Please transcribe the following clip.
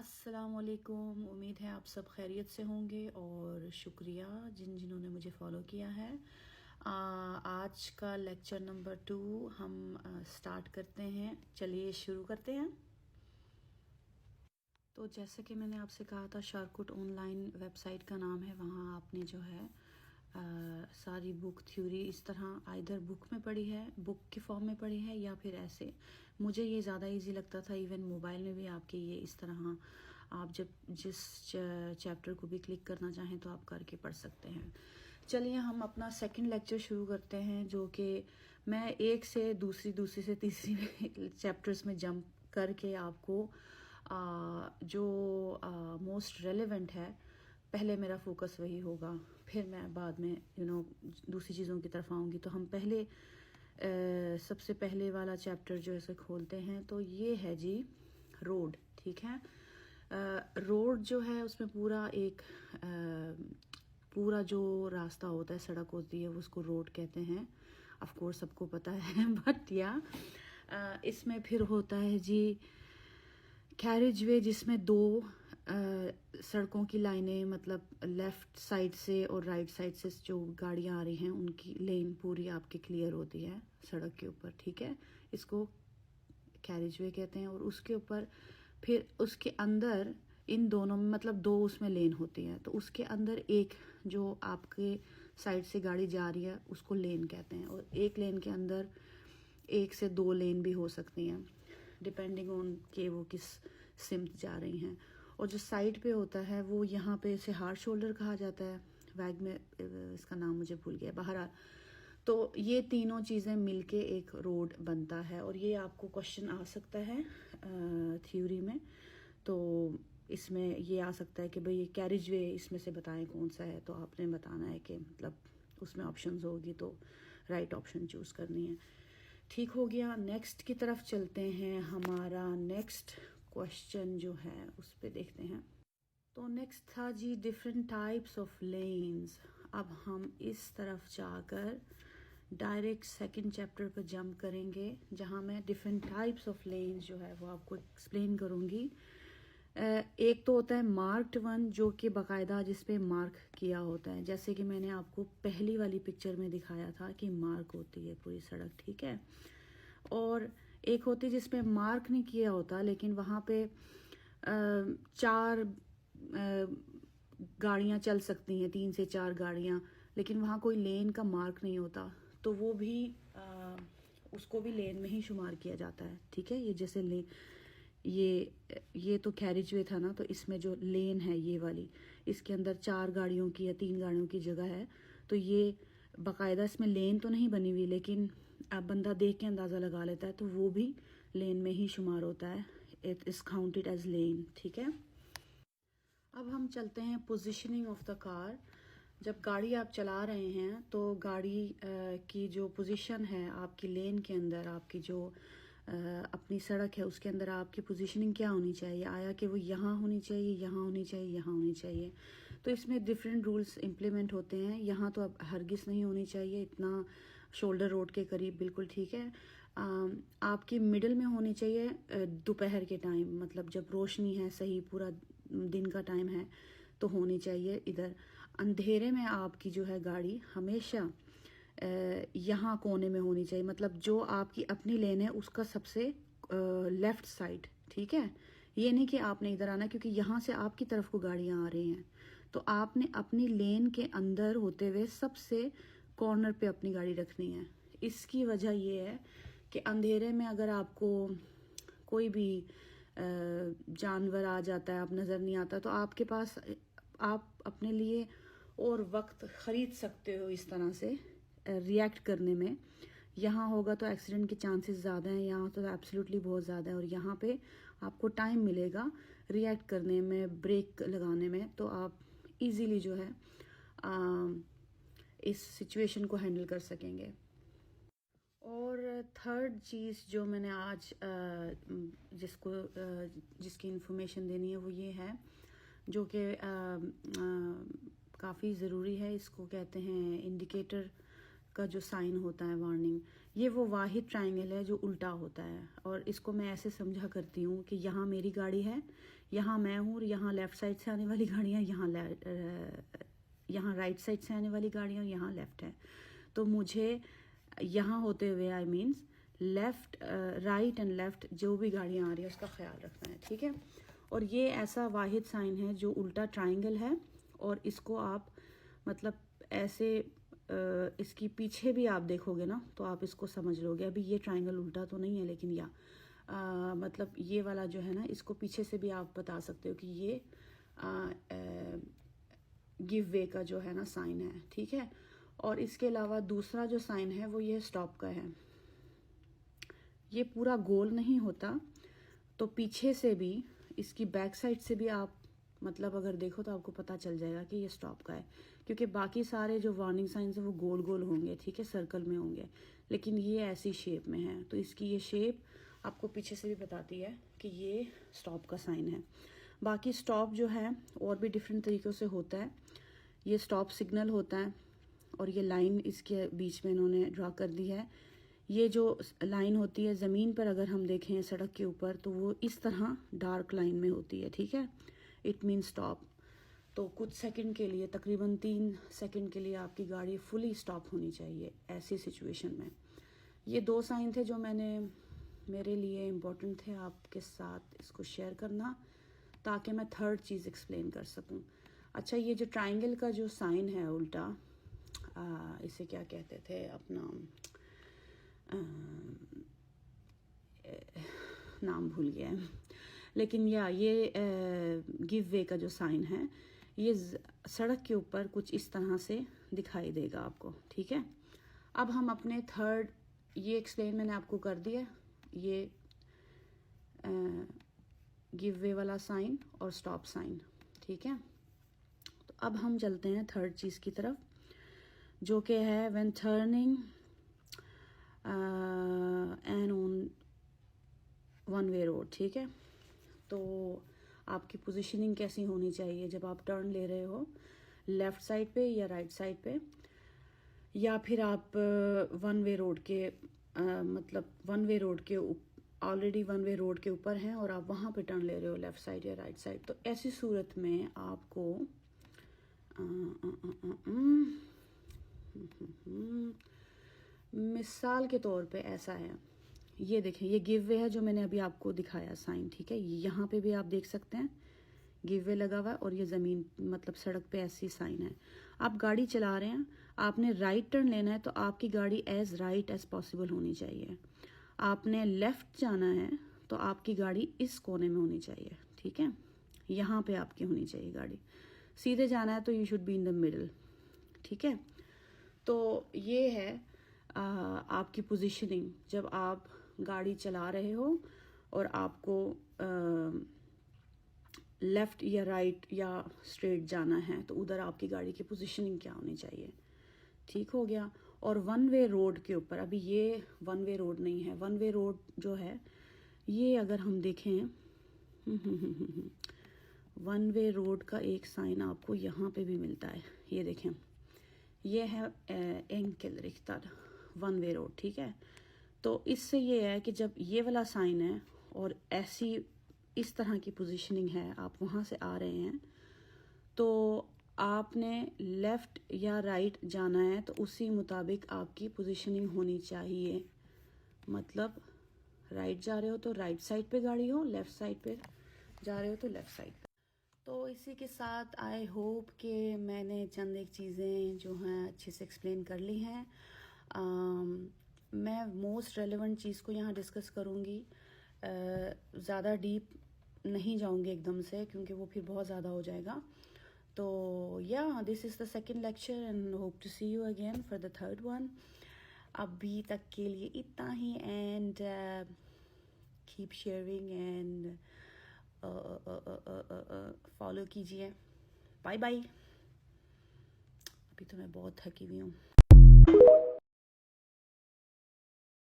अस्सलामुअलैकुम। उम्मीद है आप सब खैरियत से होंगे और शुक्रिया जिन्होंने मुझे फ़ॉलो किया है। आज का लेक्चर नंबर 2 हम स्टार्ट करते हैं। चलिए शुरू करते हैं। तो जैसे कि मैंने आपसे कहा था, शारकुट ऑनलाइन वेबसाइट का नाम है। वहाँ आपने जो है सारी बुक थ्योरी इस तरह आइदर बुक में पढ़ी है, बुक के फॉर्म में पढ़ी है, या फिर ऐसे। मुझे ये ज़्यादा इजी लगता था। इवन मोबाइल में भी आपके ये इस तरह आप जब जिस चैप्टर को भी क्लिक करना चाहें तो आप करके पढ़ सकते हैं। चलिए हम अपना सेकंड लेक्चर शुरू करते हैं, जो कि मैं एक से दूसरी से तीसरी चैप्टर्स में जंप करके आपको जो मोस्ट रेलेवेंट है, पहले मेरा फोकस वही होगा, फिर मैं बाद में दूसरी चीज़ों की तरफ आऊँगी। तो हम पहले सबसे पहले वाला चैप्टर जो ऐसे खोलते हैं, तो ये है जी रोड। ठीक है, रोड जो है उसमें पूरा जो रास्ता होता है, सड़क होती है, उसको रोड कहते हैं। ऑफ कोर्स सबको पता है बट इसमें फिर होता है जी कैरेज वे, जिसमें दो सड़कों की लाइनें, मतलब लेफ़्ट साइड से और राइट साइड से जो गाड़ियां आ रही हैं उनकी लेन पूरी आपकी क्लियर होती है सड़क के ऊपर। ठीक है, इसको कैरेज वे कहते हैं। और उसके ऊपर फिर उसके अंदर इन दोनों में, मतलब दो उसमें लेन होती हैं, तो उसके अंदर एक जो आपके साइड से गाड़ी जा रही है उसको लेन कहते हैं। और एक लेन के अंदर एक से दो लेन भी हो सकती हैं, डिपेंडिंग ऑन कि वो किस सिमत जा रही हैं। और जो साइड पे होता है वो यहाँ पे इसे हार्ड शोल्डर कहा जाता है। वैग में इसका नाम मुझे भूल गया। बहरहाल, तो ये तीनों चीज़ें मिलके एक रोड बनता है। और ये आपको क्वेश्चन आ सकता है थ्योरी में। तो इसमें ये आ सकता है कि भाई ये कैरेज वे इसमें से बताएं कौन सा है। तो आपने बताना है कि मतलब उसमें ऑप्शंस होगी तो राइट ऑप्शन चूज़ करनी है। ठीक हो गया, नेक्स्ट की तरफ चलते हैं। हमारा नेक्स्ट क्वेश्चन जो है उस पे देखते हैं। तो नेक्स्ट था जी डिफरेंट टाइप्स ऑफ लेन्स। अब हम इस तरफ जाकर डायरेक्ट सेकंड चैप्टर पर जंप करेंगे, जहां मैं डिफरेंट टाइप्स ऑफ लेन्स जो है वो आपको एक्सप्लेन करूंगी। एक तो होता है मार्क्ड वन, जो कि बाकायदा जिस पे मार्क किया होता है, जैसे कि मैंने आपको पहली वाली पिक्चर में दिखाया था कि मार्क होती है पूरी सड़क। ठीक है, और एक होती है जिसपे मार्क नहीं किया होता, लेकिन वहाँ पे चार गाड़ियाँ चल सकती हैं, 3 से 4 गाड़ियाँ, लेकिन वहाँ कोई लेन का मार्क नहीं होता, तो वो भी उसको भी लेन में ही शुमार किया जाता है। ठीक है, ये जैसे ये तो कैरेज वे था ना, तो इसमें जो लेन है ये वाली, इसके अंदर 4 गाड़ियों की या 3 गाड़ियों की जगह है, तो ये बाकायदा इसमें लेन तो नहीं बनी हुई, लेकिन अब बंदा देख के अंदाज़ा लगा लेता है, तो वो भी लेन में ही शुमार होता है। इट इज़ काउंटेड एज लेन। ठीक है, अब हम चलते हैं पोजीशनिंग ऑफ द कार। जब गाड़ी आप चला रहे हैं तो गाड़ी की जो पोजीशन है आपकी लेन के अंदर, आपकी जो अपनी सड़क है उसके अंदर आपकी पोजीशनिंग क्या होनी चाहिए, आया कि वो यहाँ होनी चाहिए, यहाँ होनी चाहिए, यहाँ होनी चाहिए। तो इसमें डिफरेंट रूल्स इम्प्लीमेंट होते हैं। यहाँ तो अब हरगिज़ नहीं होनी चाहिए, इतना शोल्डर रोड के करीब, बिल्कुल ठीक है। आपकी मिडिल में होनी चाहिए दोपहर के टाइम, मतलब जब रोशनी है, सही पूरा दिन का टाइम है, तो होनी चाहिए इधर। अंधेरे में आपकी जो है गाड़ी हमेशा यहाँ कोने में होनी चाहिए, मतलब जो आपकी अपनी लेन है उसका सबसे लेफ्ट साइड। ठीक है, ये नहीं कि आपने इधर आना, क्योंकि यहाँ से आपकी तरफ को गाड़ियाँ आ रही हैं, तो आपने अपनी लेन के अंदर होते हुए सबसे कॉर्नर पे अपनी गाड़ी रखनी है। इसकी वजह ये है कि अंधेरे में अगर आपको कोई भी जानवर आ जाता है, आप नज़र नहीं आता, तो आपके पास आप अपने लिए और वक्त ख़रीद सकते हो इस तरह से रिएक्ट करने में। यहाँ होगा तो एक्सीडेंट के चांसेस ज़्यादा हैं, यहाँ तो एब्सोल्युटली बहुत ज़्यादा है, और यहाँ पे आपको टाइम मिलेगा रिएक्ट करने में, ब्रेक लगाने में, तो आप इजीली जो है इस सिचुएशन को हैंडल कर सकेंगे। और थर्ड चीज़ जो मैंने आज जिसकी इन्फॉर्मेशन देनी है वो ये है, जो कि काफ़ी ज़रूरी है। इसको कहते हैं इंडिकेटर का जो साइन होता है, वार्निंग। ये वो वाहिद ट्रायंगल है जो उल्टा होता है, और इसको मैं ऐसे समझा करती हूँ कि यहाँ मेरी गाड़ी है, यहाँ मैं हूँ, और यहाँ लेफ़्ट साइड से आने वाली गाड़ियाँ, यहाँ राइट साइड से आने वाली गाड़ियाँ, और यहाँ लेफ़्ट है। तो मुझे यहाँ होते हुए I means left, right and left जो भी गाड़ियाँ आ रही है उसका ख्याल रखना है, ठीक है। और ये ऐसा वाहिद साइन है जो उल्टा ट्रायंगल है, और इसको आप मतलब ऐसे इसकी पीछे भी आप देखोगे ना तो आप इसको समझ लोगे। अभी ये ट्रायंगल उल्टा तो नहीं है, लेकिन मतलब ये वाला जो है ना, इसको पीछे से भी आप बता सकते हो कि ये गिव वे का जो है ना साइन है, ठीक है। और इसके अलावा दूसरा जो साइन है वो ये स्टॉप का है। ये पूरा गोल नहीं होता, तो पीछे से भी, इसकी बैक साइड से भी आप मतलब अगर देखो तो आपको पता चल जाएगा कि ये स्टॉप का है, क्योंकि बाकी सारे जो वार्निंग साइंस है वो गोल गोल होंगे, ठीक है, सर्कल में होंगे, लेकिन ये ऐसी शेप में है। तो इसकी ये शेप आपको पीछे से भी बताती है कि ये स्टॉप का साइन है। बाकी स्टॉप जो है और भी डिफरेंट तरीक़ों से होता है। ये स्टॉप सिग्नल होता है, और ये लाइन इसके बीच में इन्होंने ड्रा कर दी है। ये जो लाइन होती है ज़मीन पर अगर हम देखें सड़क के ऊपर, तो वो इस तरह डार्क लाइन में होती है, ठीक है। It mean stop. तो कुछ सेकंड के लिए, तकरीबन 3 सेकंड के लिए आपकी गाड़ी फुली स्टॉप होनी चाहिए ऐसी सिचुएशन में। ये 2 साइन थे जो मेरे लिए इम्पोर्टेंट थे आपके साथ इसको शेयर करना, ताकि मैं थर्ड चीज़ एक्सप्लेन कर सकूं। अच्छा, ये जो ट्रायंगल का जो साइन है उल्टा, इसे क्या कहते थे अपना, नाम भूल गया है, लेकिन ये गिव वे का जो साइन है ये सड़क के ऊपर कुछ इस तरह से दिखाई देगा आपको, ठीक है। अब हम अपने थर्ड, ये एक्सप्लेन मैंने आपको कर दिया, ये गिव वे वाला साइन और स्टॉप साइन, ठीक है। तो अब हम चलते हैं थर्ड चीज़ की तरफ, जो कि है when turning and on one way road, ठीक है। तो आपकी पोजीशनिंग कैसी होनी चाहिए जब आप टर्न ले रहे हो, लेफ़्ट साइड पे या राइट साइड पे, या फिर आप वन वे रोड के मतलब वन वे रोड के ऑलरेडी वन वे रोड के ऊपर हैं और आप वहाँ पे टर्न ले रहे हो लेफ़्ट साइड या राइट साइड। तो ऐसी सूरत में आपको मिसाल के तौर पे ऐसा है, ये देखें, ये गिव वे है जो मैंने अभी आपको दिखाया साइन, ठीक है। यहाँ पे भी आप देख सकते हैं गिव वे लगा हुआ है, और ये ज़मीन मतलब सड़क पे ऐसी साइन है। आप गाड़ी चला रहे हैं, आपने राइट टर्न लेना है, तो आपकी गाड़ी एज राइट एज पॉसिबल होनी चाहिए। आपने लेफ़्ट जाना है तो आपकी गाड़ी इस कोने में होनी चाहिए, ठीक है, यहाँ पे आपकी होनी चाहिए गाड़ी। सीधे जाना है तो you should be in the middle, ठीक है। तो ये है आपकी पोजीशनिंग जब आप गाड़ी चला रहे हो और आपको लेफ़्ट या राइट या स्ट्रेट जाना है, तो उधर आपकी गाड़ी की पोजीशनिंग क्या होनी चाहिए, ठीक हो गया। और वन वे रोड के ऊपर, अभी ये वन वे रोड नहीं है, वन वे रोड जो है ये अगर हम देखें वन वे रोड का एक साइन आपको यहाँ पे भी मिलता है, ये देखें, ये है एंकेल रिख्तर वन वे रोड, ठीक है। तो इससे ये है कि जब ये वाला साइन है और ऐसी इस तरह की पोजीशनिंग है, आप वहाँ से आ रहे हैं, तो आपने लेफ़्ट या राइट जाना है, तो उसी मुताबिक आपकी पोजीशनिंग होनी चाहिए। मतलब राइट जा रहे हो तो राइट साइड पे गाड़ी हो, लेफ़्ट साइड पे जा रहे हो तो लेफ़्ट साइड पे। तो इसी के साथ आई होप कि मैंने चंद एक चीज़ें जो हैं अच्छे से एक्सप्लेन कर ली हैं। मैं मोस्ट रेलेवेंट चीज़ को यहाँ डिस्कस करूँगी, ज़्यादा डीप नहीं जाऊँगी एकदम से, क्योंकि वो फिर बहुत ज़्यादा हो जाएगा। तो yeah this is the second lecture and hope to see you again for the third one. अभी तक के लिए इतना ही, and keep sharing and follow कीजिए। Bye bye. अभी तो मैं बहुत थकी हुई हूँ।